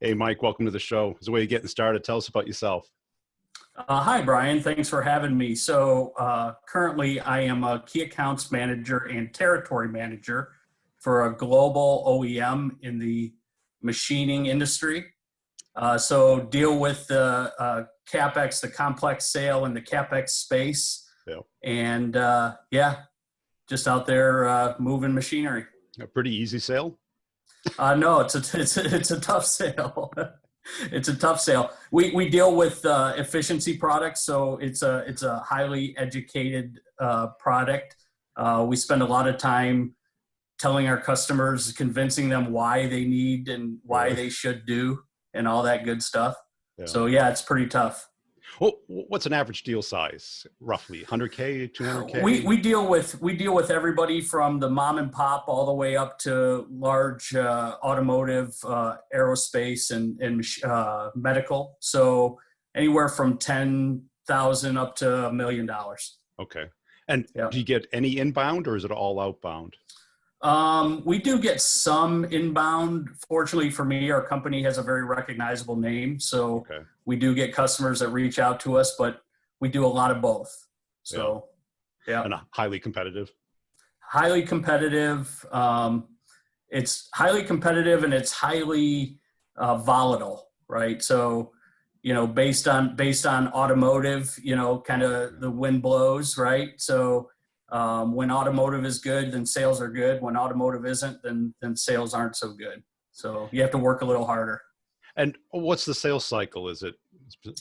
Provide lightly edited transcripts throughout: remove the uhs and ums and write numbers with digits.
Hey, Mike, welcome to the show. As a way of getting started, tell us about yourself. Hi, Brian. Thanks for having me. So currently I am a key accounts manager and territory manager for a global OEM in the machining industry. So deal with the CapEx, the complex sale in the CapEx space. Yeah. And just out there moving machinery. A pretty easy sale? No, it's a tough sale. It's a tough sale. We deal with efficiency products, so it's a highly educated product. We spend a lot of time telling our customers, convincing them why they need and why they should do, and all that good stuff. Yeah. So yeah, it's pretty tough. Well, what's an average deal size, roughly? 100K, 200K? We deal with everybody from the mom and pop all the way up to large automotive, aerospace, and medical. So anywhere from 10,000 up to $1 million. Okay. And do you get any inbound, or is it all outbound? We do get some inbound. Fortunately for me, our company has a very recognizable name. So we do get customers that reach out to us, but we do a lot of both. So, yeah. And highly competitive? Highly competitive. It's highly competitive, and it's highly volatile, right? So, based on automotive, kind of the wind blows, right? So, when automotive is good, then sales are good. When automotive isn't, then sales aren't so good. So you have to work a little harder. And what's the sales cycle? It's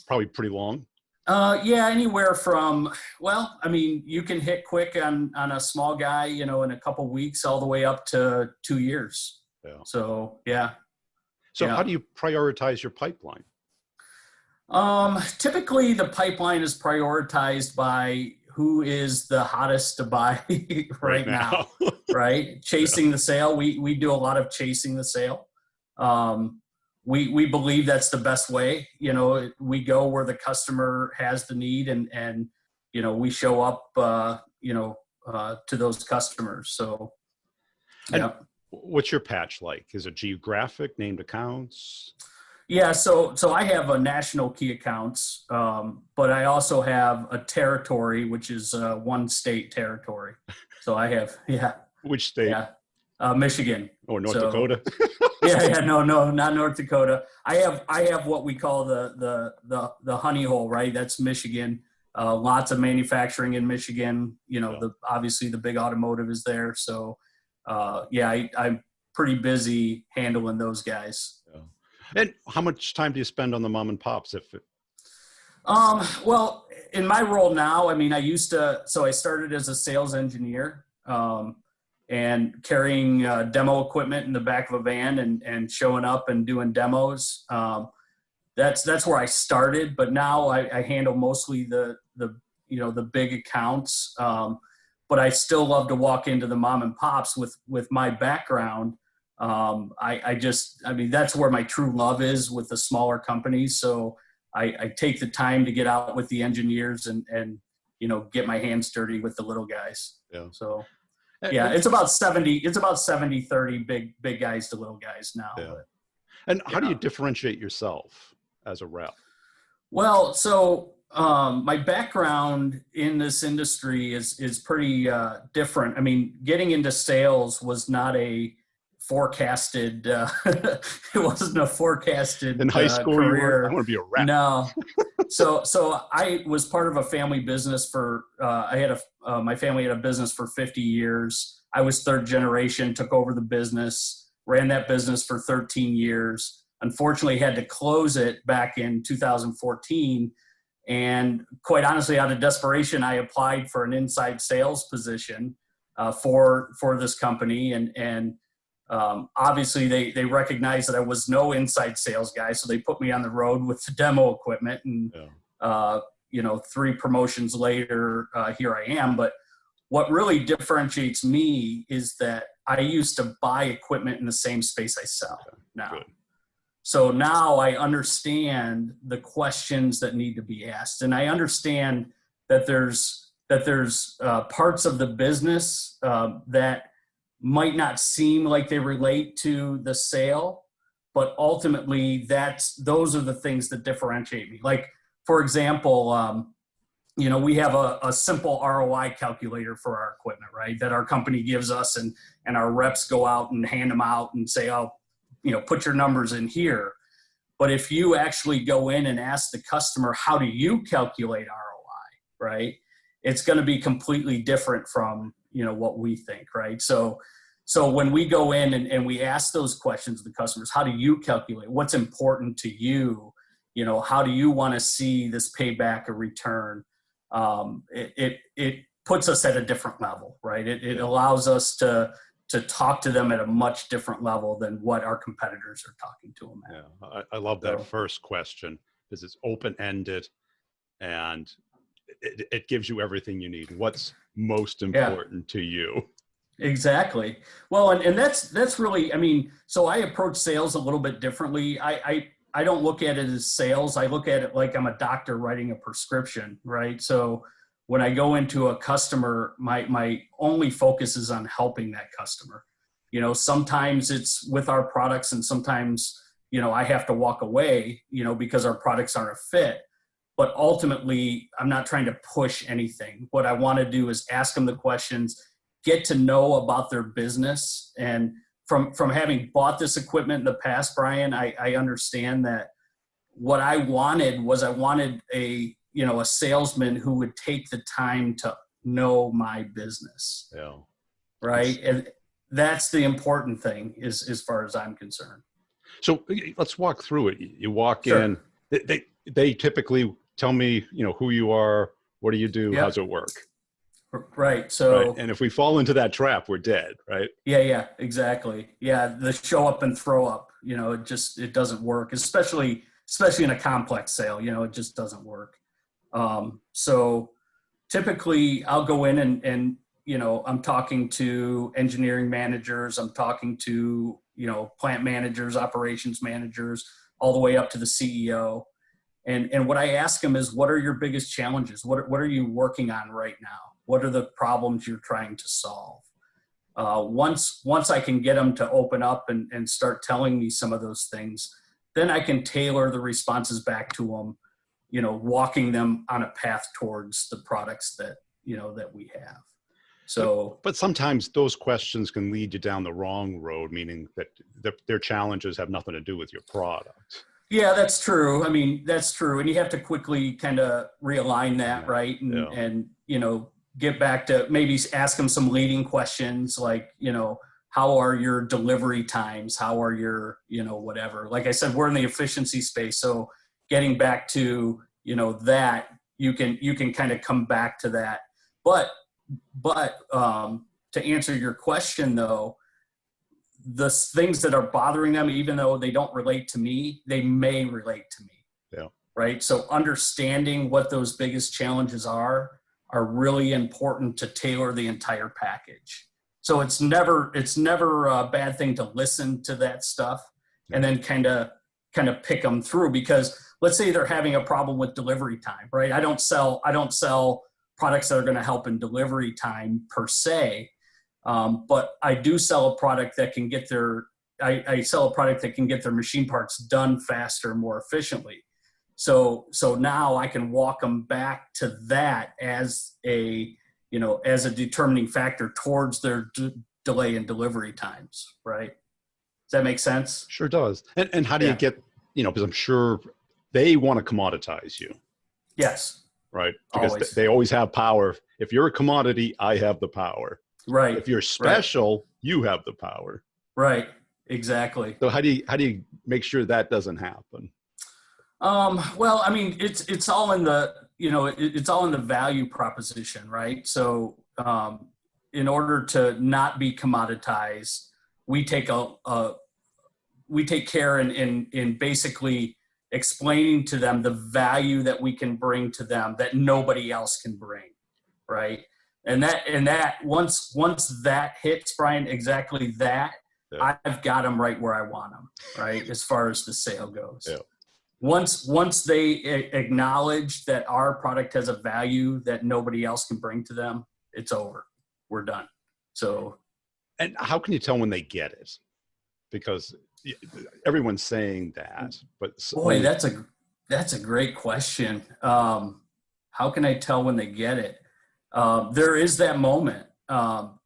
probably pretty long? Yeah, anywhere from, you can hit quick on a small guy, in a couple weeks, all the way up to 2 years. Yeah. So, yeah. So how do you prioritize your pipeline? Typically the pipeline is prioritized by who is the hottest to buy right now, right? Chasing the sale. We do a lot of chasing the sale. We believe that's the best way. We go where the customer has the need, and we show up, to those customers. So, and what's your patch like? Is it geographic, named accounts? Yeah, so I have a national key accounts, but I also have a territory, which is one state territory. So I have, Which state? Yeah, Michigan. Oh, North Dakota. No, not North Dakota. I have what we call the honey hole, right? That's Michigan. Lots of manufacturing in Michigan. Obviously the big automotive is there. So I'm pretty busy handling those guys. Yeah. And how much time do you spend on the mom and pops? Well, in my role now, I started as a sales engineer, and carrying demo equipment in the back of a van and showing up and doing demos. That's where I started, but now I handle mostly the big accounts. But I still love to walk into the mom and pops with my background. That's where my true love is, with the smaller companies. So I take the time to get out with the engineers and get my hands dirty with the little guys. Yeah. So it's about 70-30 big guys to little guys now. Yeah. And how do you differentiate yourself as a rep? Well, so my background in this industry is pretty different. Getting into sales was not a forecasted it wasn't a forecasted in high school career. I want to be a rep. No. So I was part of a family business for my family had a business for 50 years. I was third generation, took over the business, ran that business for 13 years. Unfortunately had to close it back in 2014, and quite honestly, out of desperation, I applied for an inside sales position for this company, and obviously they recognized that I was no inside sales guy. So they put me on the road with the demo equipment, and, 3 promotions later, here I am. But what really differentiates me is that I used to buy equipment in the same space I sell now. Good. So now I understand the questions that need to be asked. And I understand that there's parts of the business that might not seem like they relate to the sale, but ultimately those are the things that differentiate me. Like, for example, we have a simple ROI calculator for our equipment, right? That our company gives us, and our reps go out and hand them out and say, oh, put your numbers in here. But if you actually go in and ask the customer, how do you calculate ROI, right? It's going to be completely different from, what we think, right? So when we go in and we ask those questions of the customers, how do you calculate? What's important to you? How do you want to see this payback or return? It puts us at a different level, right? It allows us to talk to them at a much different level than what our competitors are talking to them at. Yeah, I love that first question, because it's open-ended and it gives you everything you need. What's most important to you? Exactly. Well, and that's really, so I approach sales a little bit differently. I don't look at it as sales. I look at it like I'm a doctor writing a prescription, right? So when I go into a customer, my only focus is on helping that customer. Sometimes it's with our products, and sometimes, I have to walk away, because our products aren't a fit. But ultimately, I'm not trying to push anything. What I want to do is ask them the questions, get to know about their business. And from having bought this equipment in the past, Brian, I understand that what I wanted was a salesman who would take the time to know my business. Yeah. Right. And that's the important thing as far as I'm concerned. So let's walk through it. You walk in, they typically tell me, who you are, what do you do, how's it work? Right. So, and if we fall into that trap, we're dead, right? Yeah, exactly. Yeah. The show up and throw up, it doesn't work, especially in a complex sale, it just doesn't work. So typically I'll go in and I'm talking to engineering managers, I'm talking to, plant managers, operations managers, all the way up to the CEO. And what I ask them is, what are your biggest challenges? What are you working on right now? What are the problems you're trying to solve? Once I can get them to open up and start telling me some of those things, then I can tailor the responses back to them, walking them on a path towards the products that we have. So, but sometimes those questions can lead you down the wrong road, meaning that their challenges have nothing to do with your product. Yeah, that's true. That's true. And you have to quickly kind of realign that, right? And get back to maybe ask them some leading questions like, how are your delivery times? How are your, whatever. Like I said, we're in the efficiency space. So getting back to, that, you can kind of come back to that. But to answer your question though, the things that are bothering them, even though they don't relate to me, they may relate to me. Yeah. Right. So understanding what those biggest challenges are really important to tailor the entire package. So it's never a bad thing to listen to that stuff and then kind of pick them through, because let's say they're having a problem with delivery time, right? I don't sell products that are going to help in delivery time per se. But I do sell a product that can get I sell a product that can get their machine parts done faster, more efficiently. So now I can walk them back to that as a determining factor towards their delay in delivery times, right? Does that make sense? Sure does. And how do you get, because I'm sure they want to commoditize you. Yes. Right. Because they always have power. If you're a commodity, I have the power. Right. If you're special, you have the power. Right. Exactly. So how do you make sure that doesn't happen? Well, it's all in the, it's all in the value proposition, right? So, in order to not be commoditized, we take care in basically explaining to them the value that we can bring to them that nobody else can bring, right? And that once that hits, Brian, exactly that, I've got them right where I want them, right? As far as the sale goes. Yeah. Once they acknowledge that our product has a value that nobody else can bring to them, it's over. We're done. So. And how can you tell when they get it? Because everyone's saying that, but boy, that's a great question. How can I tell when they get it? There is that moment.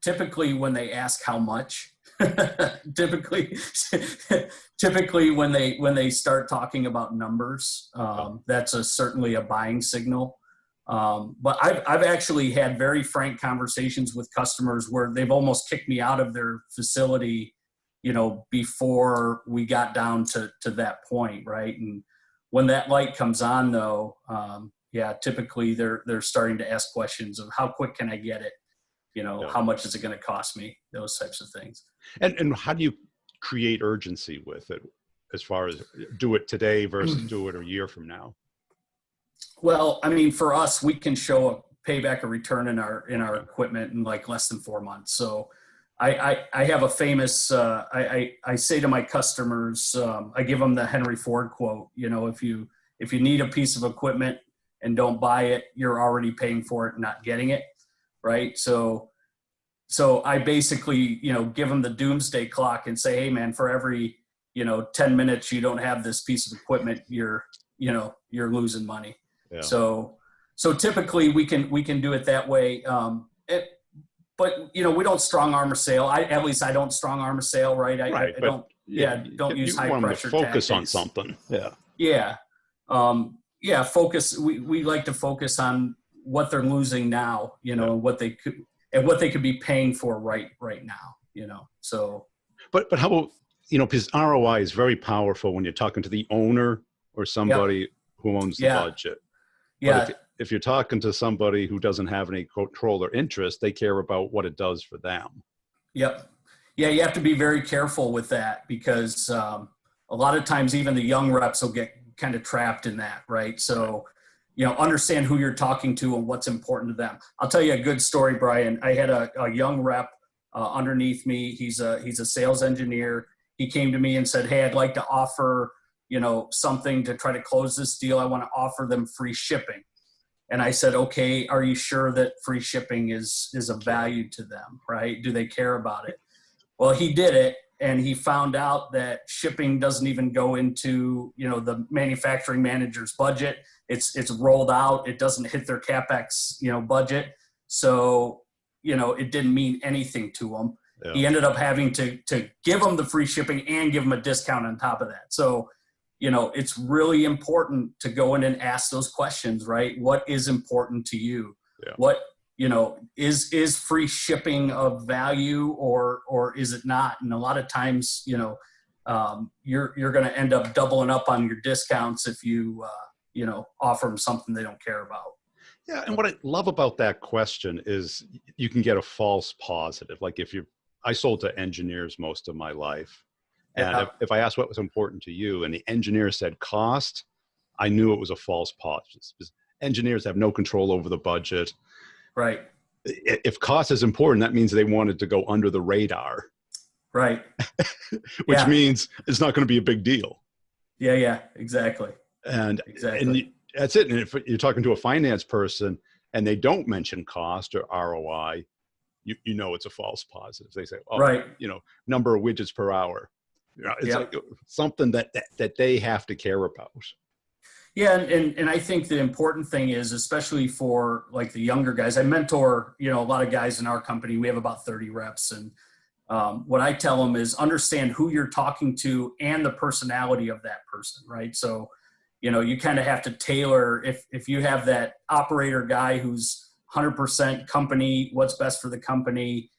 Typically when they ask how much, typically when they start talking about numbers, that's certainly a buying signal. But I've actually had very frank conversations with customers where they've almost kicked me out of their facility, before we got down to that point. Right. And when that light comes on though, typically they're starting to ask questions of how quick can I get it? How much is it going to cost me? Those types of things. And how do you create urgency with it as far as do it today versus do it a year from now? Well, I mean, for us, we can show a payback, a return in our equipment in like less than 4 months. So I have a famous, I say to my customers, I give them the Henry Ford quote, if you need a piece of equipment and don't buy it, you're already paying for it and not getting it. Right. So I basically, give them the doomsday clock and say, hey man, for every, 10 minutes you don't have this piece of equipment, you're losing money. Yeah. So typically we can do it that way. But we don't strong arm a sale. At least I don't strong arm a sale, right? I don't. Don't use high pressure. Focus on something. Yeah. Focus. We like to focus on what they're losing now. And what they could be paying for right now. So. But how about because ROI is very powerful when you're talking to the owner or somebody who owns the budget. Yeah. If you're talking to somebody who doesn't have any control or interest, they care about what it does for them. Yep. Yeah, you have to be very careful with that because a lot of times even the young reps will get kind of trapped in that, right? So, understand who you're talking to and what's important to them. I'll tell you a good story, Brian. I had a young rep underneath me. He's a sales engineer. He came to me and said, hey, I'd like to offer something to try to close this deal. I want to offer them free shipping. And I said, okay, are you sure that free shipping is of value to them, right? Do they care about it? Well, he did it. And he found out that shipping doesn't even go into, the manufacturing manager's budget. It's rolled out. It doesn't hit their CapEx, budget. So, it didn't mean anything to him. Yeah. He ended up having to give them the free shipping and give them a discount on top of that. So, it's really important to go in and ask those questions, right? What is important to you? Yeah. What, is free shipping of value or is it not? And a lot of times, you're going to end up doubling up on your discounts if you, offer them something they don't care about. Yeah. And what I love about that question is you can get a false positive. Like I sold to engineers most of my life. And if I asked what was important to you and the engineer said cost, I knew it was a false positive. Engineers have no control over the budget. Right. If cost is important, that means they wanted to go under the radar. Right. Which means it's not going to be a big deal. Yeah, exactly. And that's it. And if you're talking to a finance person and they don't mention cost or ROI, you know it's a false positive. They say, number of widgets per hour. It's like something that they have to care about. Yeah, and I think the important thing is, especially for like the younger guys, I mentor, a lot of guys in our company. We have about 30 reps. And what I tell them is understand who you're talking to and the personality of that person, right? So, you kind of have to tailor if you have that operator guy who's 100% company, what's best for the company,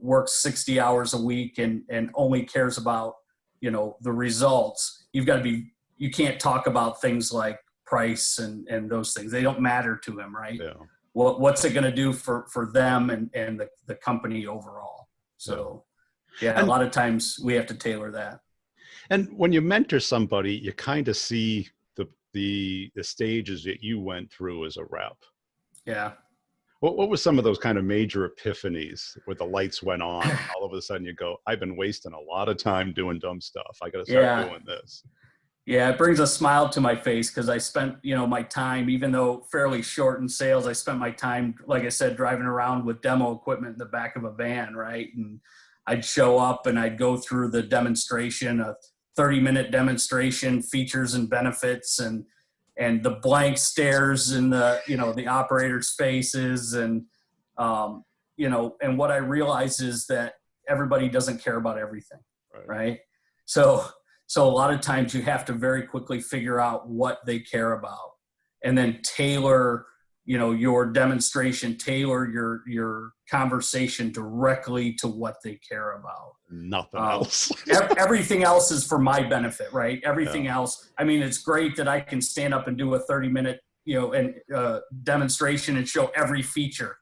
works 60 hours a week and only cares about, the results. You can't talk about things like price and those things. They don't matter to him, right? Yeah. What's it going to do for them and the company overall? So a lot of times we have to tailor that. And when you mentor somebody, you kind of see the stages that you went through as a rep. Yeah. What was some of those kind of major epiphanies where the lights went on and all of a sudden you go, I've been wasting a lot of time doing dumb stuff. I got to start doing this. Yeah, it brings a smile to my face because I spent, my time, even though fairly short in sales, I spent my time, like I said, driving around with demo equipment in the back of a van, right? And I'd show up and I'd go through the demonstration, a 30-minute demonstration, features and benefits, and the blank stares in the, the operator's faces. And, and what I realized is that everybody doesn't care about everything. Right. So a lot of times you have to very quickly figure out what they care about, and then tailor, your demonstration, tailor your conversation directly to what they care about. Nothing else. Everything else is for my benefit, right? Everything else. I mean, it's great that I can stand up and do a 30-minute, demonstration and show every feature.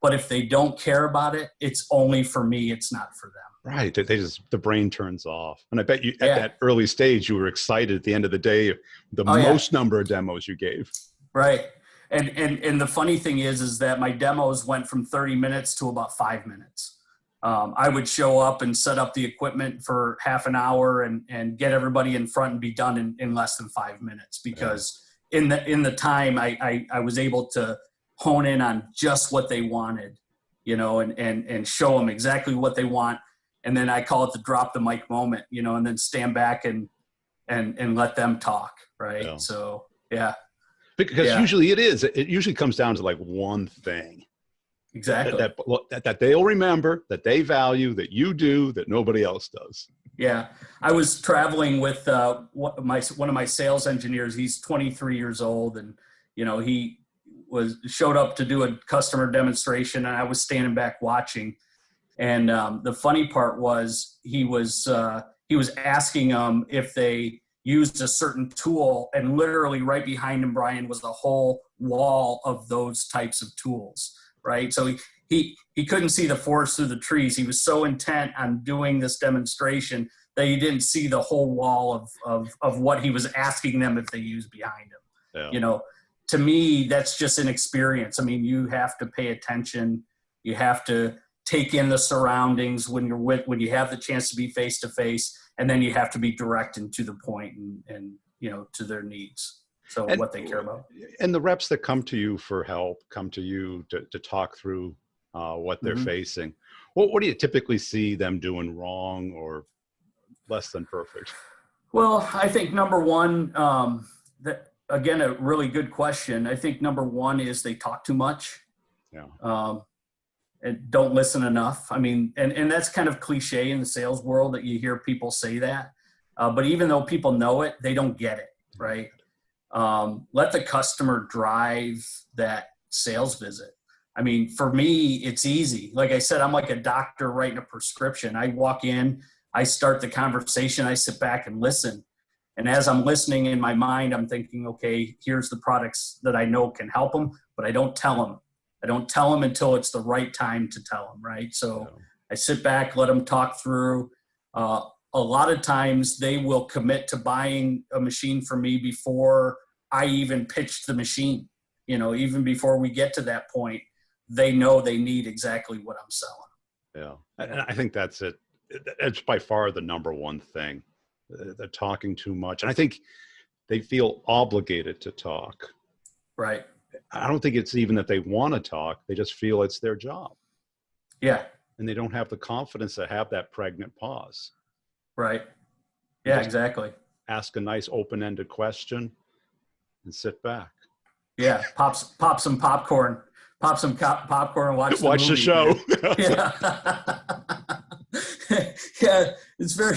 But if they don't care about it, it's only for me. It's not for them. Right. The brain turns off. And I bet you at that early stage, you were excited at the end of the day, the most number of demos you gave. Right. And the funny thing is that my demos went from 30 minutes to about 5 minutes. I would show up and set up the equipment for half an hour and get everybody in front and be done in less than 5 minutes, because in the time I was able to hone in on just what they wanted, and show them exactly what they want. And then I call it the drop the mic moment, and then stand back and let them talk. Right. Yeah. So, yeah. Because usually it usually comes down to like one thing. Exactly. That they'll remember, that they value, that you do, that nobody else does. Yeah. I was traveling with one of my sales engineers. He's 23 years old, and, he showed up to do a customer demonstration, and I was standing back watching. And the funny part was he was asking them if they used a certain tool, and literally right behind him, Brian, was the whole wall of those types of tools, right? So he couldn't see the forest through the trees. He was so intent on doing this demonstration that he didn't see the whole wall of what he was asking them if they used behind him. Yeah. To me, that's just an experience. I mean, you have to pay attention. You have to take in the surroundings when you have the chance to be face to face, and then you have to be direct and to the point, and to their needs. So what they care about. And the reps that come to you for help, come to you to talk through what they're facing. What do you typically see them doing wrong or less than perfect? Well, I think number one, again, a really good question. I think number one is they talk too much. Yeah. And don't listen enough. I mean, and that's kind of cliche in the sales world that you hear people say that. But even though people know it, they don't get it, right? Let the customer drive that sales visit. I mean, for me, it's easy. Like I said, I'm like a doctor writing a prescription. I walk in, I start the conversation, I sit back and listen. And as I'm listening in my mind, I'm thinking, okay, here's the products that I know can help them, but I don't tell them. I don't tell them until it's the right time to tell them, right? So I sit back, let them talk through. A lot of times they will commit to buying a machine from me before I even pitch the machine. Even before we get to that point, they know they need exactly what I'm selling. Yeah, and I think that's it. It's by far the number one thing. They're talking too much. And I think they feel obligated to talk. Right. I don't think it's even that they want to talk. They just feel it's their job. Yeah. And they don't have the confidence to have that pregnant pause. Right. Yeah, exactly. Ask a nice open-ended question and sit back. Yeah. Pop some popcorn. Pop some popcorn and watch the show. Yeah. Yeah. It's very,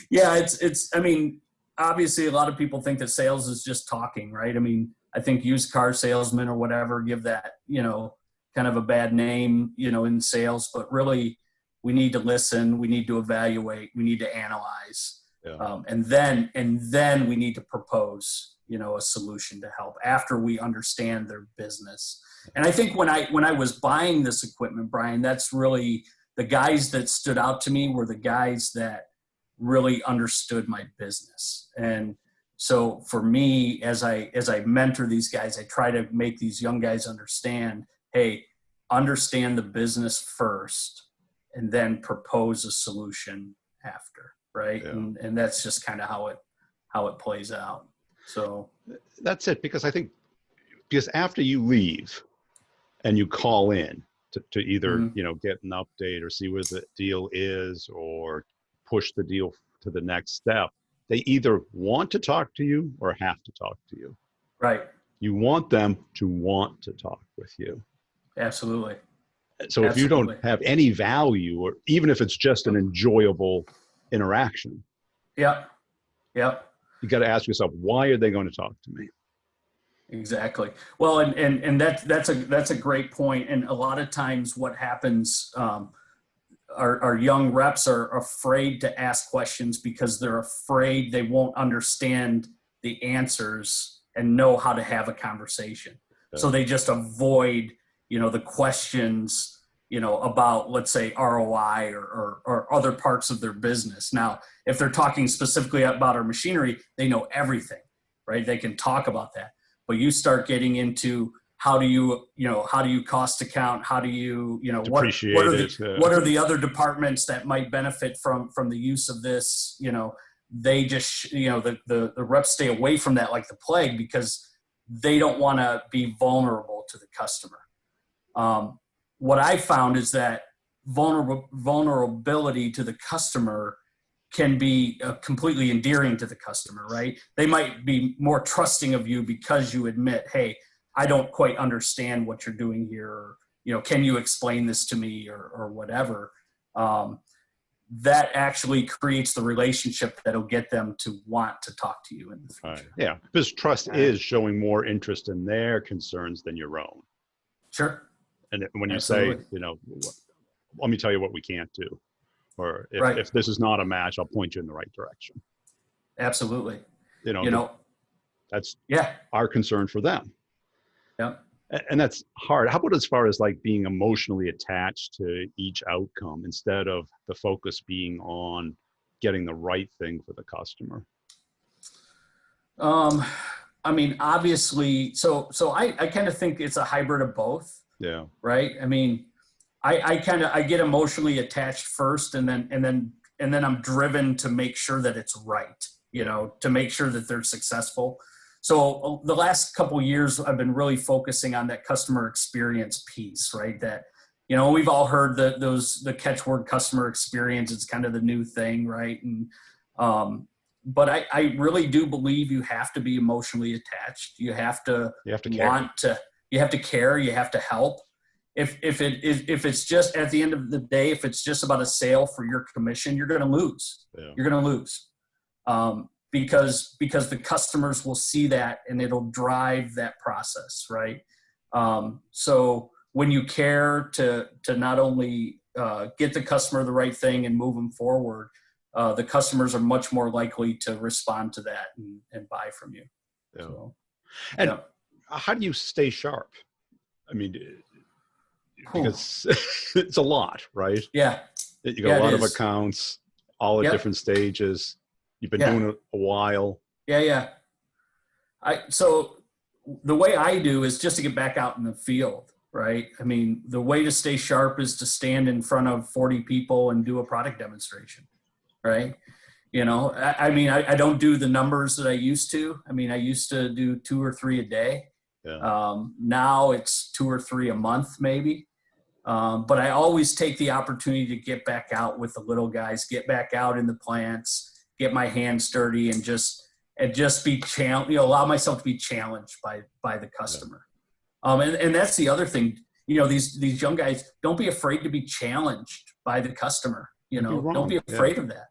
yeah, it's, I mean, obviously a lot of people think that sales is just talking, right? I mean, I think used car salesmen or whatever give that, kind of a bad name, in sales, but really we need to listen. We need to evaluate. We need to analyze. Yeah. And then we need to propose, a solution to help after we understand their business. And I think when I was buying this equipment, Brian, that's really the guys that stood out to me were the guys that really understood my business. And so for me, as I mentor these guys, I try to make these young guys understand, hey, understand the business first and then propose a solution after, right? Yeah. And that's just kind of how it plays out. So that's it. Because after you leave and you call in, to either, Mhm. get an update or see where the deal is or push the deal to the next step. They either want to talk to you or have to talk to you. Right. You want them to want to talk with you. Absolutely. So if you don't Absolutely. have any value, or even if it's just an enjoyable interaction, Yep. Yep. you got to ask yourself, why are they going to talk to me? Exactly. Well, and that's a great point. And a lot of times what happens, our young reps are afraid to ask questions because they're afraid they won't understand the answers and know how to have a conversation. So they just avoid, the questions, about, let's say, ROI or other parts of their business. Now, if they're talking specifically about our machinery, they know everything, right? They can talk about that. But you start getting into how do you cost account? How do you, what are the other departments that might benefit from the use of this? They just, the reps stay away from that like the plague because they don't want to be vulnerable to the customer. What I found is that vulnerability to the customer can be completely endearing to the customer, right? They might be more trusting of you because you admit, hey, I don't quite understand what you're doing here, or, can you explain this to me, or whatever. That actually creates the relationship that'll get them to want to talk to you in the future. Right. Yeah, because trust is showing more interest in their concerns than your own. Sure. And when you Absolutely. say, let me tell you what we can't do, or Right. if this is not a match, I'll point you in the right direction. Absolutely. That's Yeah. our concern for them. Yeah. And that's hard. How about as far as like being emotionally attached to each outcome instead of the focus being on getting the right thing for the customer? I mean, obviously, so I kind of think it's a hybrid of both. Yeah. Right. I mean, I get emotionally attached first, and then I'm driven to make sure that it's right, to make sure that they're successful. So the last couple of years, I've been really focusing on that customer experience piece, right? That, we've all heard the catchword customer experience. It's kind of the new thing, right? And, but I really do believe you have to be emotionally attached. You have to care. You have to care. You have to help. If it's just, at the end of the day, if it's just about a sale for your commission, you're going to lose. Yeah. You're going to lose. Because the customers will see that and it'll drive that process, right? So when you care to not only get the customer the right thing and move them forward, the customers are much more likely to respond to that and buy from you. Yeah. So, and how do you stay sharp? I mean, because it's a lot, right? Yeah. You got a lot of accounts, all at different stages. You've been doing it a while. Yeah. So the way I do is just to get back out in the field, right? I mean, the way to stay sharp is to stand in front of 40 people and do a product demonstration, right? I don't do the numbers that I used to. I mean, I used to do 2 or 3 a day. Yeah. Now it's 2 or 3 a month, maybe. But I always take the opportunity to get back out with the little guys, get back out in the plants, get my hands dirty, and just be challenged, allow myself to be challenged by the customer. Yeah. And that's the other thing, these young guys, don't be afraid to be challenged by the customer, don't be afraid of that,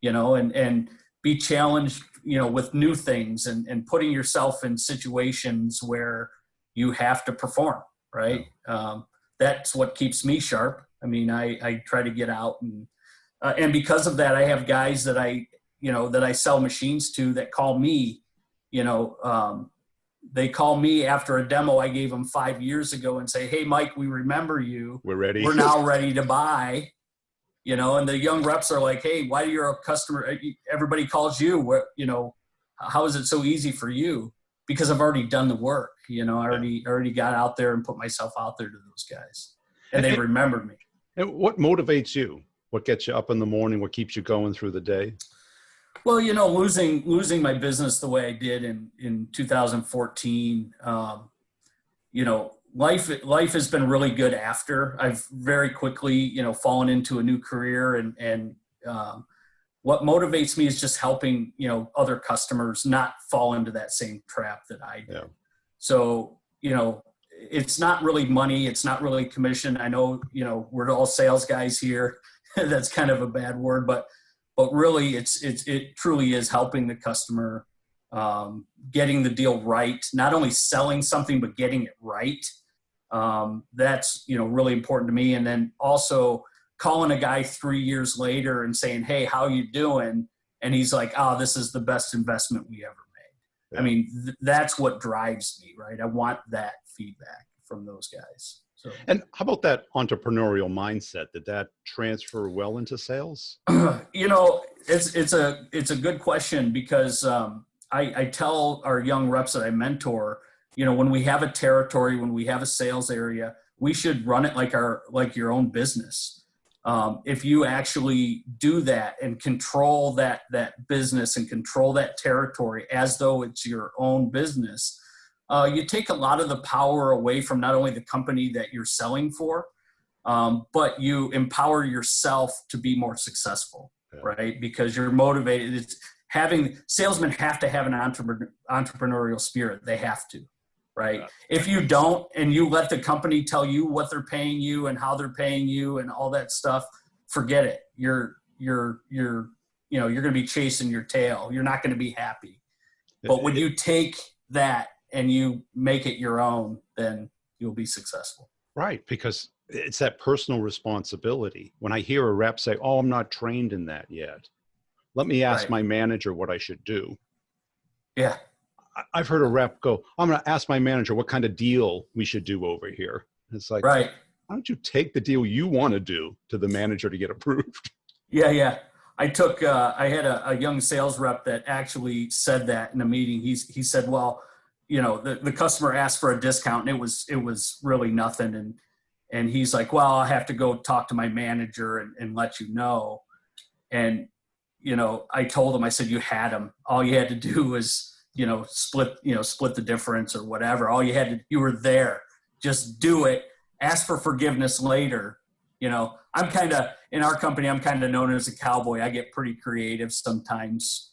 and be challenged, with new things and putting yourself in situations where you have to perform, right? Yeah. That's what keeps me sharp. I mean, I try to get out and because of that, I have guys that I sell machines to that call me, they call me after a demo I gave them 5 years ago and say, hey, Mike, we remember you. We're ready. We're now ready to buy, and the young reps are like, hey, why do you're a customer? Everybody calls you. How is it so easy for you? Because I've already done the work. I already got out there and put myself out there to those guys, and they remembered me. And what motivates you? What gets you up in the morning? What keeps you going through the day? Well, losing my business the way I did in 2014, life has been really good after. I've very quickly, fallen into a new career, and what motivates me is just helping, other customers not fall into that same trap that I did. Yeah. So, it's not really money. It's not really commission. I know, we're all sales guys here. That's kind of a bad word, but really it truly is helping the customer, getting the deal right, not only selling something, but getting it right. That's, really important to me. And then also calling a guy 3 years later and saying, "Hey, how you doing?" And he's like, "Oh, this is the best investment we ever made." Yeah. I mean, that's what drives me, right? I want that feedback from those guys. So. And how about that entrepreneurial mindset? Did that transfer well into sales? It's a good question, because I tell our young reps that I mentor, when we have a territory, when we have a sales area, we should run it like your own business. If you actually do that and control that business and control that territory as though it's your own business, you take a lot of the power away from not only the company that you're selling for, but you empower yourself to be more successful, right? Because you're motivated. Salesmen have to have an entrepreneurial spirit. They have to, right? Yeah. If you don't, and you let the company tell you what they're paying you and how they're paying you and all that stuff, forget it. You're going to be chasing your tail. You're not going to be happy. But when you take that and you make it your own, then you'll be successful. Right, because it's that personal responsibility. When I hear a rep say, "Oh, I'm not trained in that yet. Let me ask my manager what I should do." Yeah. I've heard a rep go, "I'm going to ask my manager what kind of deal we should do over here." It's like, right. Why don't you take the deal you want to do to the manager to get approved? Yeah. I had a young sales rep that actually said that in a meeting. He said, "Well, the customer asked for a discount, and it was really nothing." And he's like, "Well, I'll have to go talk to my manager and let you know." And, I told him, I said, "You had him. All you had to do was, split the difference or whatever. You were there. Just do it. Ask for forgiveness later." I'm in our company, I'm kind of known as a cowboy. I get pretty creative sometimes.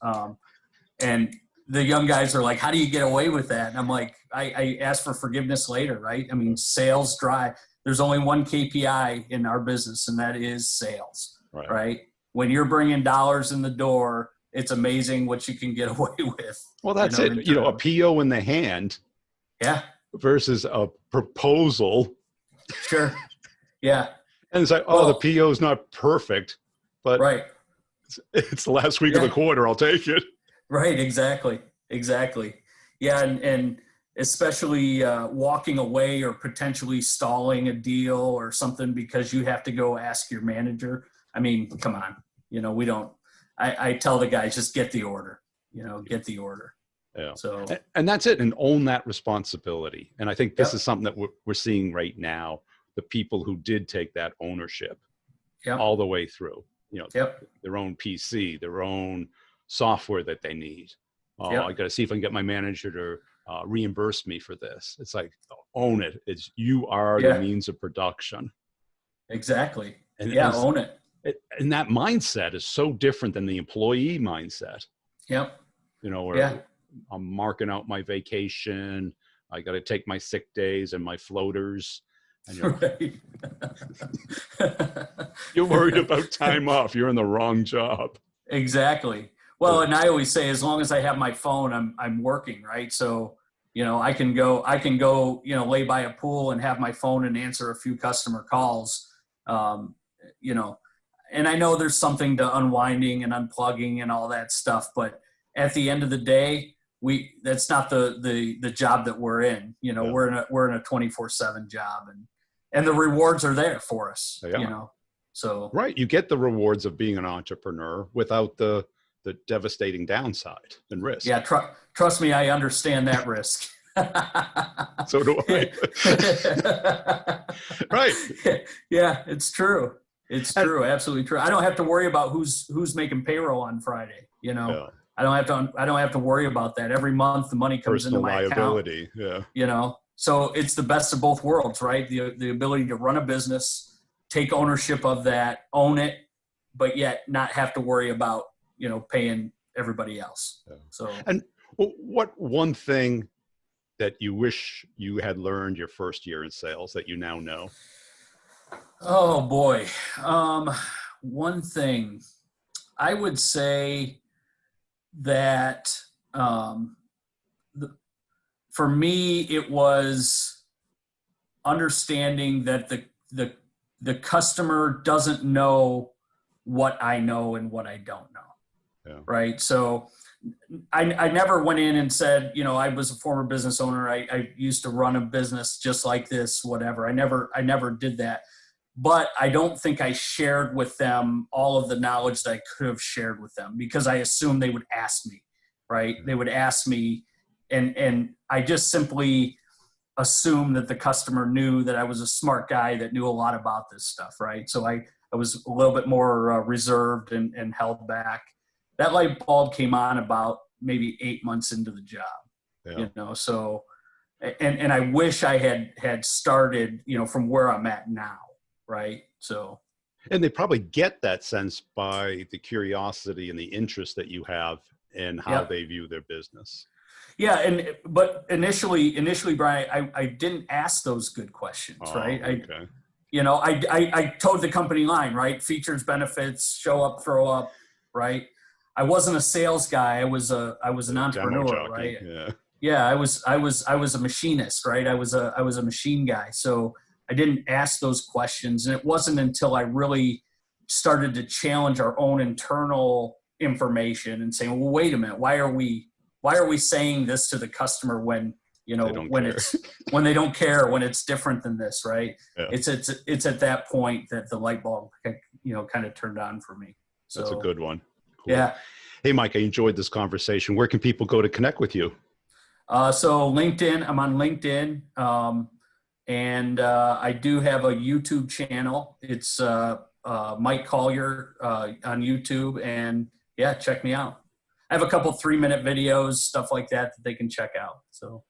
And the young guys are like, "How do you get away with that?" And I'm like, I ask for forgiveness later, right? I mean, sales drive. There's only one KPI in our business, and that is sales, right? When you're bringing dollars in the door, it's amazing what you can get away with. Well, that's it. A PO in the hand. Yeah. Versus a proposal. Sure. Yeah. And it's like, the PO is not perfect, but it's the last week of the quarter. I'll take it. Right. Exactly. Yeah. And especially walking away or potentially stalling a deal or something because you have to go ask your manager. I mean, come on, we don't, I tell the guys, just get the order, get the order. Yeah. So, and that's it. And own that responsibility. And I think this is something that we're seeing right now. The people who did take that ownership all the way through, their own PC, their own software that they need. I got to see if I can get my manager to reimburse me for this. It's like, own it. You are the means of production. Exactly. Own it. And that mindset is so different than the employee mindset. Yep. Where I'm marking out my vacation. I got to take my sick days and my floaters. And you're worried about time off. You're in the wrong job. Exactly. Well, and I always say, as long as I have my phone, I'm working, right? So, I can go, lay by a pool and have my phone and answer a few customer calls, and I know there's something to unwinding and unplugging and all that stuff, but at the end of the day, that's not the job that we're in. We're in a 24/7 job, and the rewards are there for us. So right, you get the rewards of being an entrepreneur without the devastating downside and risk. Yeah, trust me, I understand that risk. So do I. Right. Yeah, it's true. It's true. Absolutely true. I don't have to worry about who's making payroll on Friday. I don't have to worry about that. Every month the money comes into my liability. account. So it's the best of both worlds, right? The ability to run a business, take ownership of that, own it, but yet not have to worry about, paying everybody else. Yeah. So, And what one thing that you wish you had learned your first year in sales that you now know? oh boy. One thing I would say that, for me, it was understanding that the customer doesn't know what I know and what I don't know. Yeah. Right. So I never went in and said, I was a former business owner. I used to run a business just like this, whatever. I never did that. But I don't think I shared with them all of the knowledge that I could have shared with them, because I assumed they would ask me, right? They would ask me, and I just simply assumed that the customer knew that I was a smart guy that knew a lot about this stuff, right? So I was a little bit more reserved and held back. That light bulb came on about maybe 8 months into the job, so, and I wish I had started, from where I'm at now. Right. So, and they probably get that sense by the curiosity and the interest that you have in how they view their business. Yeah. But initially, Brian, I didn't ask those good questions, right? Okay. I towed the company line, right? Features, benefits, show up, throw up, right? I wasn't a sales guy. I was an entrepreneur, right? Yeah. I was a machinist, right? I was a machine guy. So I didn't ask those questions. And it wasn't until I really started to challenge our own internal information and saying, well, wait a minute, why are we saying this to the customer when, when they don't care, when it's different than this, right? Yeah. It's at that point that the light bulb, kind of turned on for me. So that's a good one. Cool. Yeah. Hey, Mike, I enjoyed this conversation. Where can people go to connect with you? So LinkedIn, I'm on LinkedIn. And I do have a YouTube channel. It's Mike Collier on YouTube. And yeah, check me out. I have a couple 3-minute videos, stuff like that they can check out. So